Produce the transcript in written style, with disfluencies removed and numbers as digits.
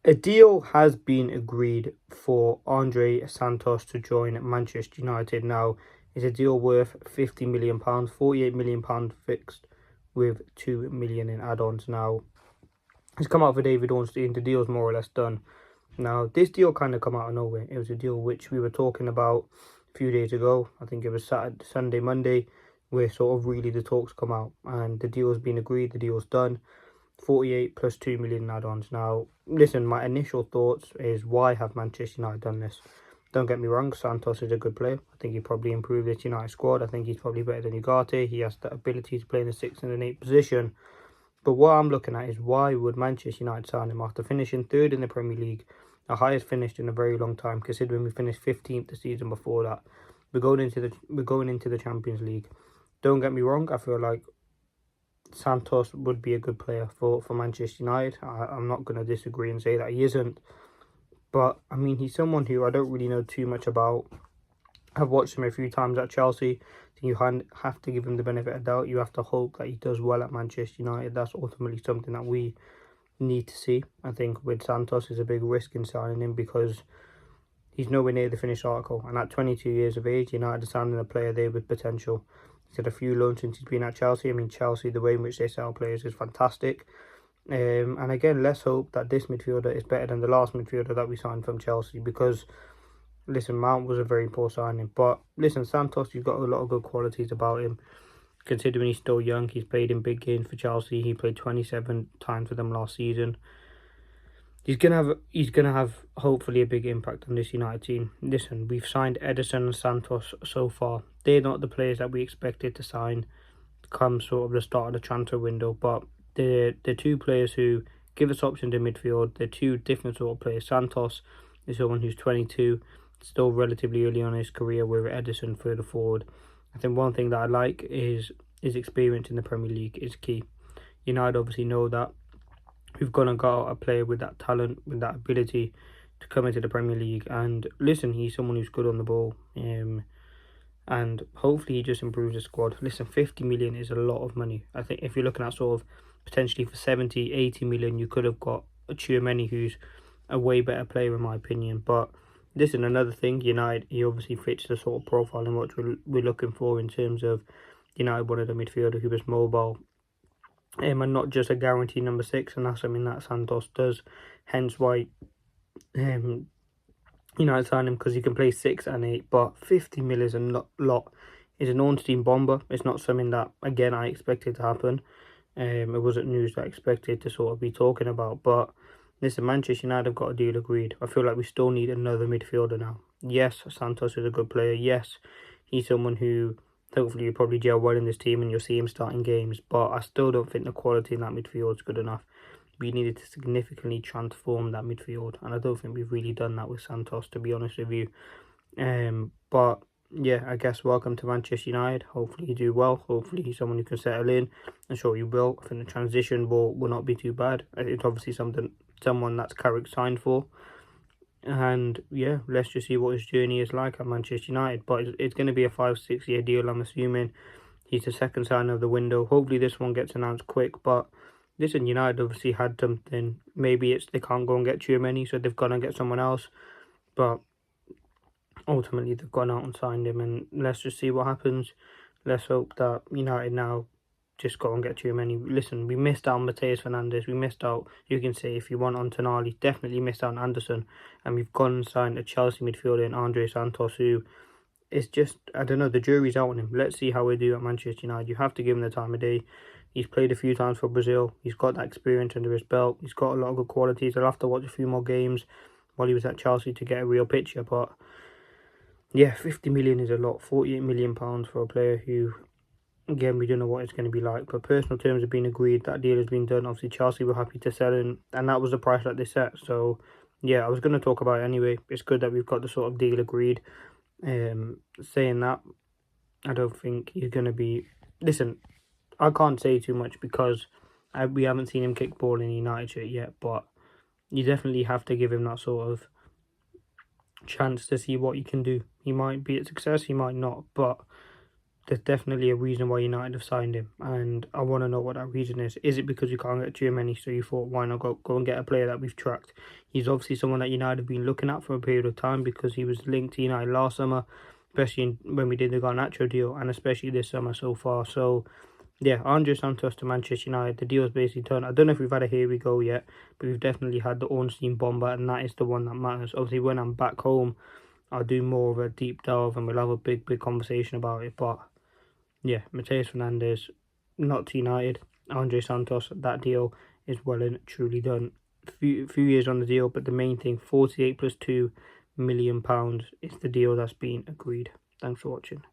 A deal has been agreed for Andrey Santos to join Manchester United. Now, it's a deal worth £50 million, £48 million fixed with £2 million in add-ons. Now, it's come out for David Ornstein. The deal's more or less done. Now, this deal kind of come out of nowhere. It was a deal which we were talking about a few days ago. I think it was Saturday, Sunday, Monday, where sort of really the talks come out. And the deal's been agreed, the deal's done. 48 plus 2 million add-ons. Now, listen, my initial thoughts is, why have Manchester United done this? Don't get me wrong, Santos is a good player. I think he probably improved this United squad. I think he's probably better than Ugarte. He has the ability to play in the 6th and an 8th position. But what I'm looking at is, why would Manchester United sign him after finishing third in the Premier League, the highest finished in a very long time, considering we finished 15th the season before that. We're going into the Champions League. Don't get me wrong, I feel like Santos would be a good player for Manchester United. I'm not going to disagree and say that he isn't. But, I mean, he's someone who I don't really know too much about. I've watched him a few times at Chelsea. You have to give him the benefit of doubt. You have to hope that he does well at Manchester United. That's ultimately something that we need to see. I think with Santos is a big risk in signing him, because he's nowhere near the finished article. And at 22 years of age, United are signing a player there with potential. He's had a few loans since he's been at Chelsea. I mean, Chelsea, the way in which they sell players is fantastic. And again, let's hope that this midfielder is better than the last midfielder that we signed from Chelsea, because, listen, Mount was a very poor signing. But, listen, Santos, you've got a lot of good qualities about him. Considering he's still young, he's played in big games for Chelsea. He played 27 times for them last season. He's gonna have hopefully a big impact on this United team. Listen, we've signed Ederson and Santos so far. They're not the players that we expected to sign come sort of the start of the transfer window, but they're two players who give us options in midfield. They're two different sort of players. Santos is someone who's 22, still relatively early on in his career, where Ederson further forward. I think one thing that I like is his experience in the Premier League is key. United obviously know that. We've gone and got a player with that talent, with that ability to come into the Premier League. And listen, he's someone who's good on the ball. And hopefully he just improves the squad. Listen, 50 million is a lot of money. I think if you're looking at sort of potentially for 70, 80 million, you could have got a Tchouaméni, who's a way better player in my opinion. But listen, another thing, United, he obviously fits the sort of profile in what we're looking for in terms of United wanted a midfielder who was mobile, and not just a guaranteed number 6, and that's something that Santos does. Hence why United signed him, because he can play 6 and 8. But 50 mil is a lot. It's an Ornstein bomber. It's not something that, again, I expected to happen. It wasn't news that I expected to sort of be talking about. But listen, Manchester United have got a deal agreed. I feel like we still need another midfielder now. Yes, Santos is a good player. Yes, he's someone who hopefully you'll probably gel well in this team and you'll see him starting games. But I still don't think the quality in that midfield is good enough. We needed to significantly transform that midfield, and I don't think we've really done that with Santos, to be honest with you. But yeah, I guess welcome to Manchester United. Hopefully you do well. Hopefully he's someone who can settle in. I'm sure you will. I think the transition will not be too bad. It's obviously someone that's Carrick signed for. And yeah, let's just see what his journey is like at Manchester United. But it's going to be a 5-6 year deal, I'm assuming. He's the second sign of the window. Hopefully this one gets announced quick. But listen, United obviously had something. Maybe it's they can't go and get Tchouaméni, so they've gone and get someone else. But ultimately they've gone out and signed him, and let's just see what happens. Let's hope that United now just go and get Tchouaméni. Listen, we missed out on Mateus Fernandes. We missed out, you can say if you want, on Tonali. Definitely missed out on Anderson. And we've gone and signed a Chelsea midfielder in Andrey Santos, who is just, I don't know, the jury's out on him. Let's see how we do at Manchester United. You have to give him the time of day. He's played a few times for Brazil. He's got that experience under his belt. He's got a lot of good qualities. I'll have to watch a few more games while he was at Chelsea to get a real picture. But yeah, 50 million is a lot. 48 million pounds for a player who, again, we don't know what it's going to be like. But personal terms have been agreed. That deal has been done. Obviously, Chelsea were happy to sell him, and that was the price that they set. So yeah, I was going to talk about it anyway. It's good that we've got the sort of deal agreed. Saying that, I don't think he's going to be... Listen, I can't say too much because we haven't seen him kick ball in the United shirt yet, but you definitely have to give him that sort of chance to see what he can do. He might be a success, he might not, but there's definitely a reason why United have signed him, and I want to know what that reason is. Is it because we can't get Germany, so you thought, why not go and get a player that we've tracked? He's obviously someone that United have been looking at for a period of time because he was linked to United last summer, especially when we did the Garnacho deal, and especially this summer so far. So, yeah, Andrey Santos to Manchester United, the deal is basically done. I don't know if we've had a here we go yet, but we've definitely had the Ornstein bomber, and that is the one that matters. Obviously, when I'm back home, I'll do more of a deep delve and we'll have a big conversation about it, but yeah, Mateus Fernandes, not to United. Andrey Santos, that deal is well and truly done. Few years on the deal, but the main thing, 48 plus £2 million is the deal that's been agreed. Thanks for watching.